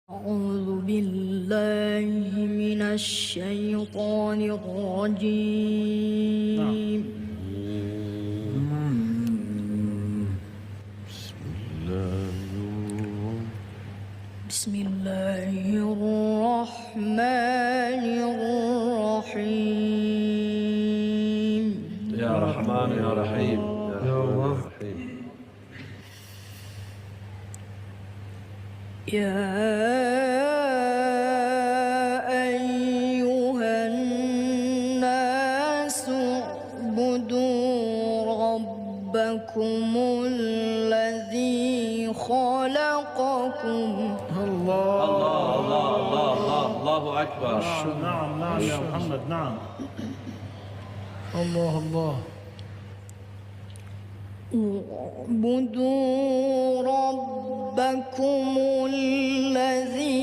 أعوذ بالله من الشيطان الرجيم. بسم الله الرحمن الرحيم. يا رحمن يا رحيم يا رحيم. يا أيها الناس اعبدوا ربكم الذي خلقكم. الله الله الله الله الله أكبر. نعم نعم يا محمد نعم. الله الله. اعبدوا ربكم الذي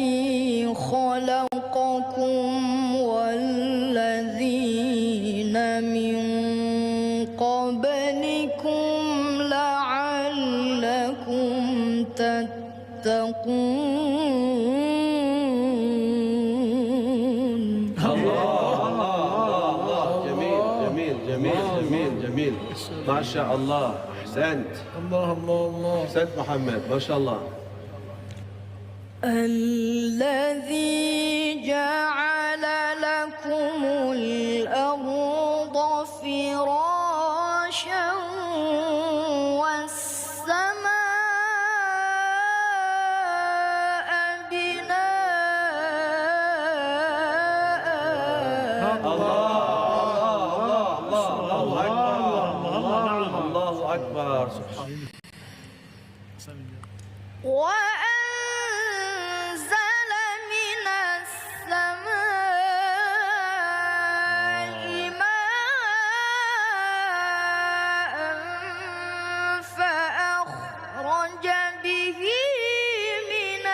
خلقكم والذين من قبلكم لعلكم تتقون. الله الله الله. جميل جميل جميل جميل جميل. ما شاء الله. أحسنت. الله الله الله. أحسنت محمد ما شاء الله. الذي جعل لكم الأرض فراشا والسماء بناء. الله أكبر. وأنزل من السماء ماء فأخرج به من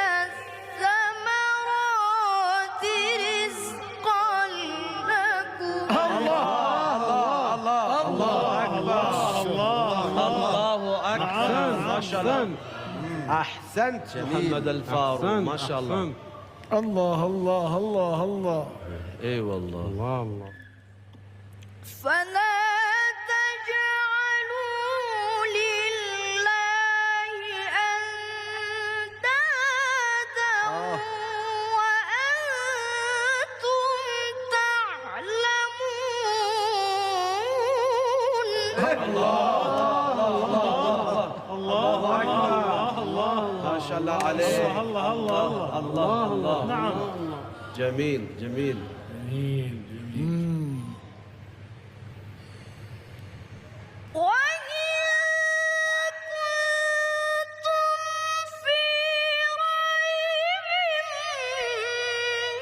الثمرات رزقا لكم. الله أكبر. الله أكبر. ما شاء الله. أحسنت محمد الفاروق ما شاء الله. الله الله الله الله. اي والله. الله الله. فلا تجعلوا لله أندادا وأنتم تعلمون. الله أكبر. ما شاء الله عليك. الله الله الله. الله. نعم. جميل جميل. وإن كنتم في ريب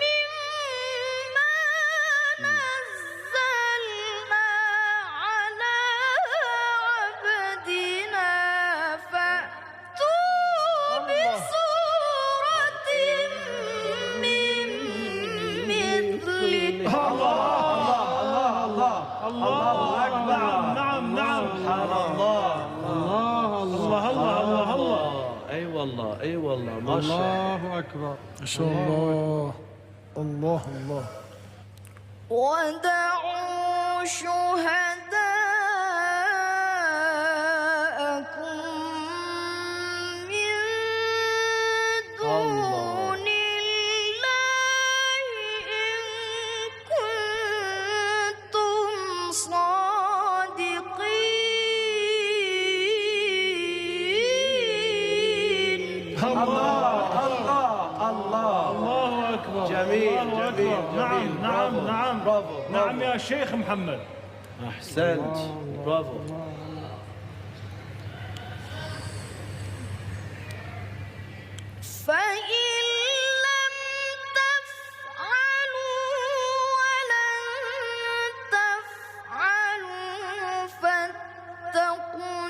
مما نزلنا على عبدنا فأتوا بسورة من مثله. الله أكبر. نعم نعم. سبحان الله. الله الله الله الله. اي والله اي والله ما شاء الله. الله أكبر. ما شاء الله. الله الله. ودعوا شهداءكم من دون الله إن كنتم صادقين. الله أكبر. جميل الله جميل أكبر. نعم جميل. نعم برافو. نعم. برافو نعم يا شيخ محمد. احسنت. برافو. فإن لم تفعلوا ولن تفعلوا فاتقوا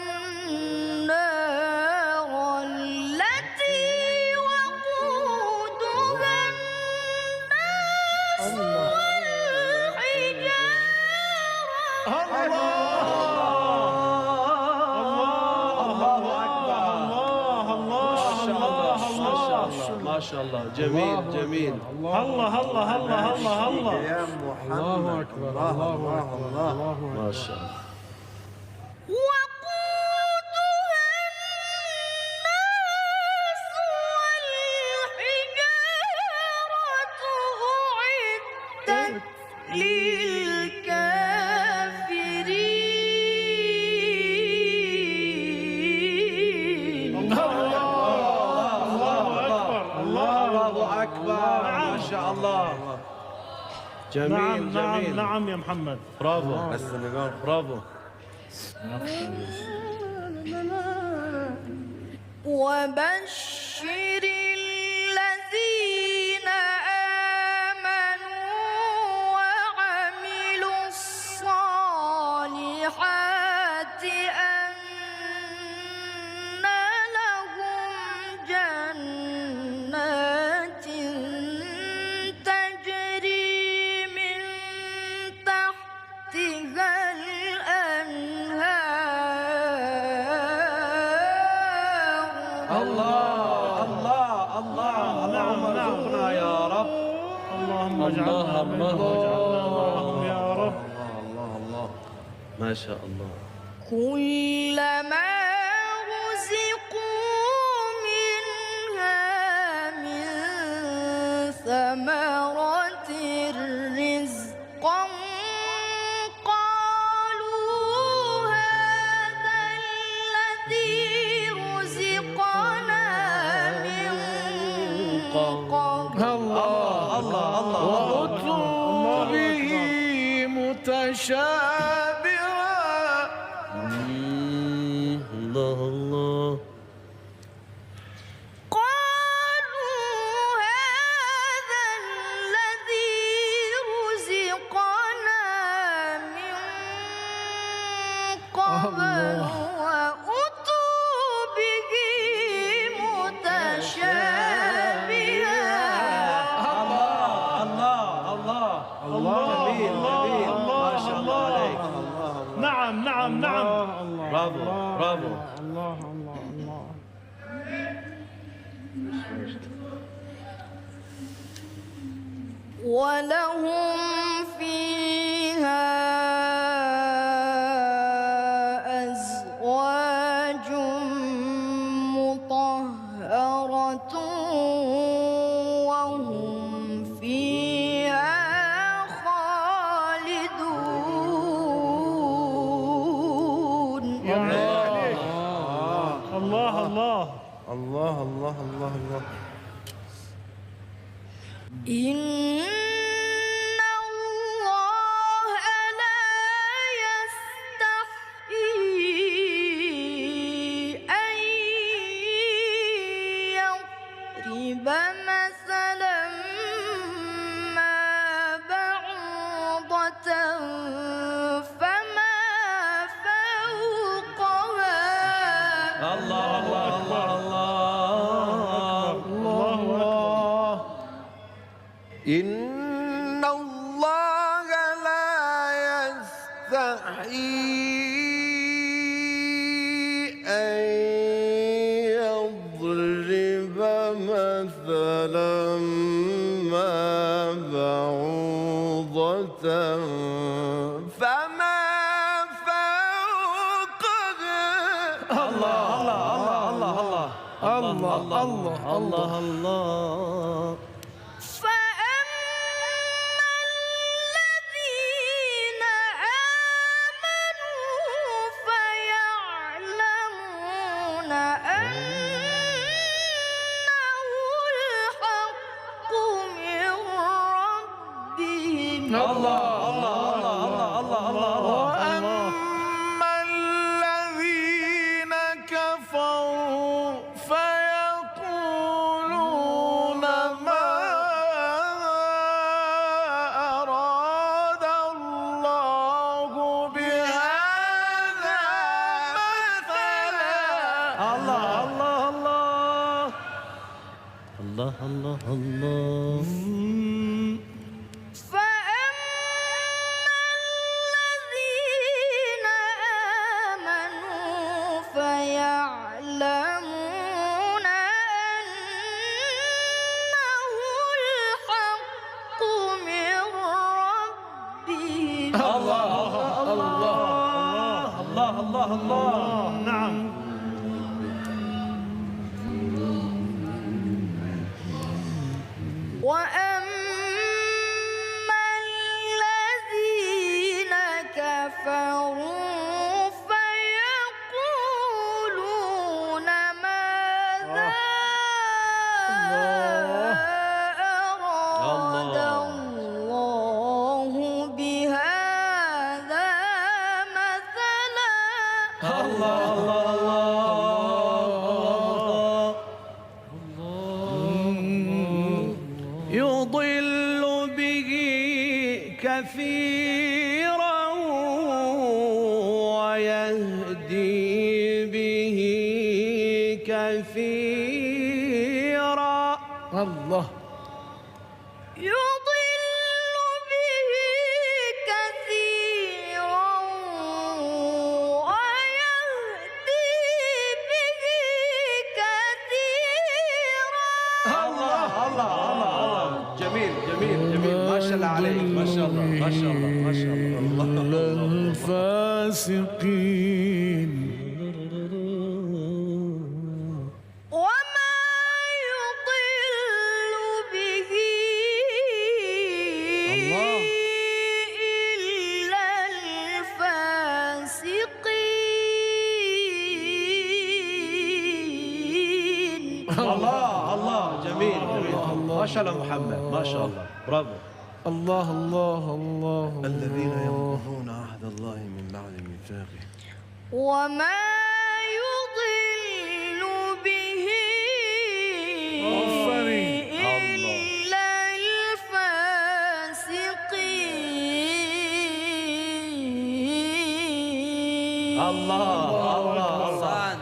النار التي وقودها الناس والحجارة. الله أكبر. الله الله. ما شاء شاء الله جميل جميل. الله الله الله الله الله. يا محمد. الله أكبر الله أكبر الله أكبر. ما شاء الله. وقودها الناس والحجارة أعدت للكافرين. الله أكبر. ما شاء الله. جميل نعم نعم جميل. نعم يا محمد. برافو السنغال. برافو. وبشر الذين آمنوا وعملوا الصالحات أن لهم جنات تجري من تحتها الأنهار. الله الله الله. اللهم ارزقنا يا رب. اللهم اجعلنا منهم واجعلنا معهم يا رب. الله الله. ما شاء الله. كلما رزقوا منها من ثمرة رزقا قالوا هذا الذي رزقنا من قبل. الله الله الله. وأتوا به متشابها. الله الله. قالوا هذا الذي رزقنا من قبل وأتوا به متشابها. الله الله. جميل جميل. ما شاء الله عليك. نعم نعم نعم. برافو برافو. الله الله الله. ولهم فيها أزواج مطهرة وهم فيها خالدون. الله الله. الله الله الله الله. إن الله لا يستحيي أن يضرب مثلا ما بعوضة فما فوقها. الله الله الله الله. الله. إن الله لا يستحيي أن يضرب مثلا ما بعوضة فما فوقها. الله الله الله الله الله الله الله الله. فأما الذين آمنوا فيعلمون أنه الحق من ربهم. الله الله الله الله. وأما الذين كفروا فيقولون ما أراد الله بهذا مثلا. الله الله الله الله الله. فأما الذين آمنوا فيعلمون الله الله. نعم. وأما الذين كفروا فيقولون ماذا أراد الله بهذا مثلا الله يضل به كثيرا ويهدي به كثيرا. الله يضل به كثيرا ويهدي به كثيرا. الله الله الله. جميل جميل جميل. ما شاء الله عليك. ما شاء الله ما شاء الله ما شاء الله. إلا الفاسقين. وما يضل به الله. إلا الفاسقين. الله الله. جميل جميل. ما شاء الله محمد. ما شاء الله. برافو. الله الله الله. الذين ينقضون عهد الله من بعد ميثاقه. وما يضل به إلا الفاسقين. الله الله الله.